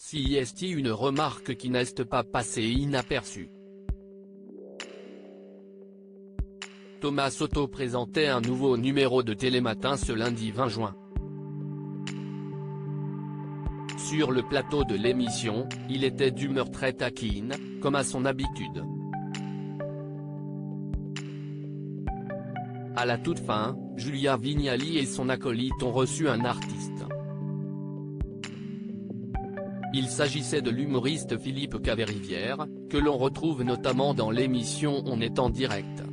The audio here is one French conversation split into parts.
CIST, une remarque qui n'est pas passée inaperçue. Thomas Soto présentait un nouveau numéro de Télématin ce lundi 20 juin. Sur le plateau de l'émission, il était d'humeur très taquine, comme à son habitude. À la toute fin, Julia Vignali et son acolyte ont reçu un artiste. Il s'agissait de l'humoriste Philippe Caverivière, que l'on retrouve notamment dans l'émission On est en direct.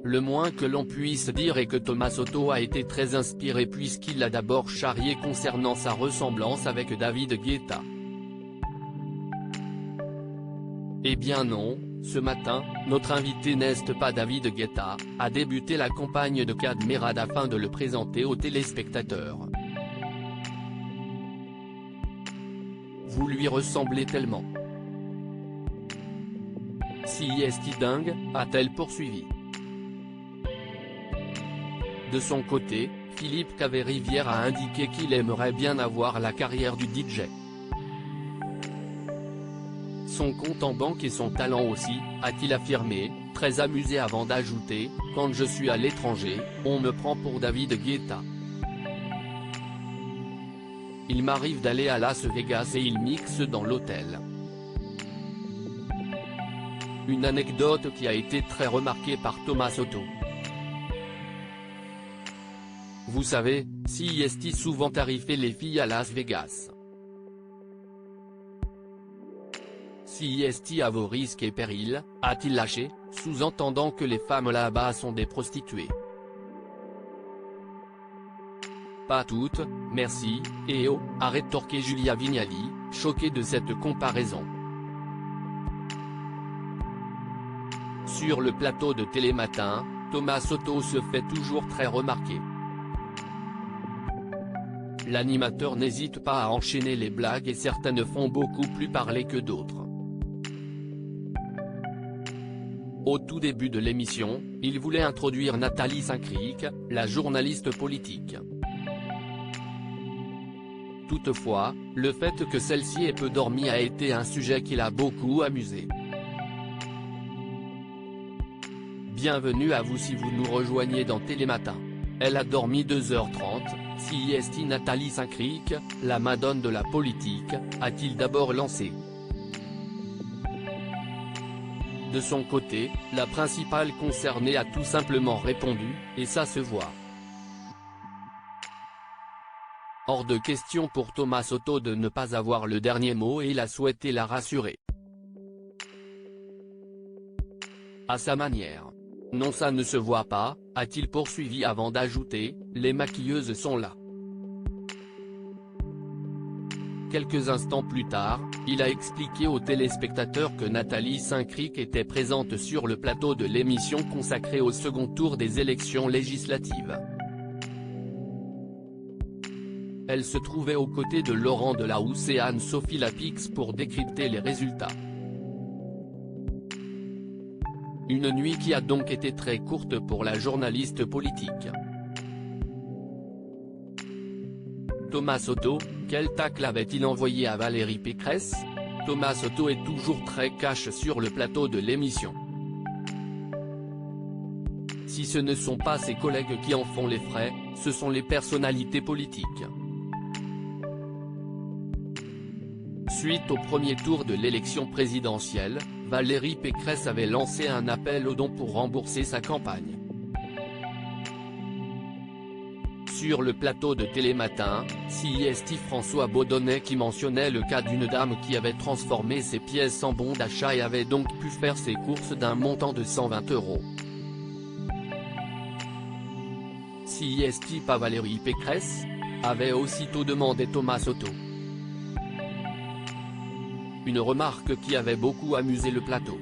Le moins que l'on puisse dire est que Thomas Soto a été très inspiré puisqu'il l'a d'abord charrié concernant sa ressemblance avec David Guetta. Eh bien non, ce matin, notre invité n'est pas David Guetta, a débuté la campagne de Kad Merad afin de le présenter aux téléspectateurs. Vous lui ressemblez tellement. CIST dingue, a-t-elle poursuivi. De son côté, Philippe Caverivière a indiqué qu'il aimerait bien avoir la carrière du DJ. Son compte en banque et son talent aussi, a-t-il affirmé, très amusé avant d'ajouter, « Quand je suis à l'étranger, on me prend pour David Guetta. Il m'arrive d'aller à Las Vegas et il mixe dans l'hôtel. » Une anecdote qui a été très remarquée par Thomas Soto. Vous savez, CIST souvent tarifait les filles à Las Vegas. CIST à vos risques et périls, a-t-il lâché, sous-entendant que les femmes là-bas sont des prostituées. Pas toutes, merci, et oh, a rétorqué Julia Vignali, choquée de cette comparaison. Sur le plateau de Télématin, Thomas Soto se fait toujours très remarquer. L'animateur n'hésite pas à enchaîner les blagues et certaines font beaucoup plus parler que d'autres. Au tout début de l'émission, il voulait introduire Nathalie Saint-Cric, la journaliste politique. Toutefois, le fait que celle-ci ait peu dormi a été un sujet qui l'a beaucoup amusé. Bienvenue à vous si vous nous rejoignez dans Télématin. Elle a dormi 2h30, CIST Nathalie Saint-Cric, la madone de la politique, a-t-il d'abord lancé. De son côté, la principale concernée a tout simplement répondu, et ça se voit. Hors de question pour Thomas Soto de ne pas avoir le dernier mot et il a souhaité la rassurer. À sa manière. Non, ça ne se voit pas, a-t-il poursuivi avant d'ajouter, les maquilleuses sont là. Quelques instants plus tard, il a expliqué aux téléspectateurs que Nathalie Saint-Cric était présente sur le plateau de l'émission consacrée au second tour des élections législatives. Elle se trouvait aux côtés de Laurent Delahousse et Anne-Sophie Lapix pour décrypter les résultats. Une nuit qui a donc été très courte pour la journaliste politique. Thomas Soto, quel tacle avait-il envoyé à Valérie Pécresse? Thomas Soto est toujours très cash sur le plateau de l'émission. Si ce ne sont pas ses collègues qui en font les frais, ce sont les personnalités politiques. Suite au premier tour de l'élection présidentielle, Valérie Pécresse avait lancé un appel aux dons pour rembourser sa campagne. Sur le plateau de Télématin, CIST François Baudonnet qui mentionnait le cas d'une dame qui avait transformé ses pièces en bons d'achat et avait donc pu faire ses courses d'un montant de 120 €. CIST pas Valérie Pécresse, avait aussitôt demandé Thomas Soto. Une remarque qui avait beaucoup amusé le plateau.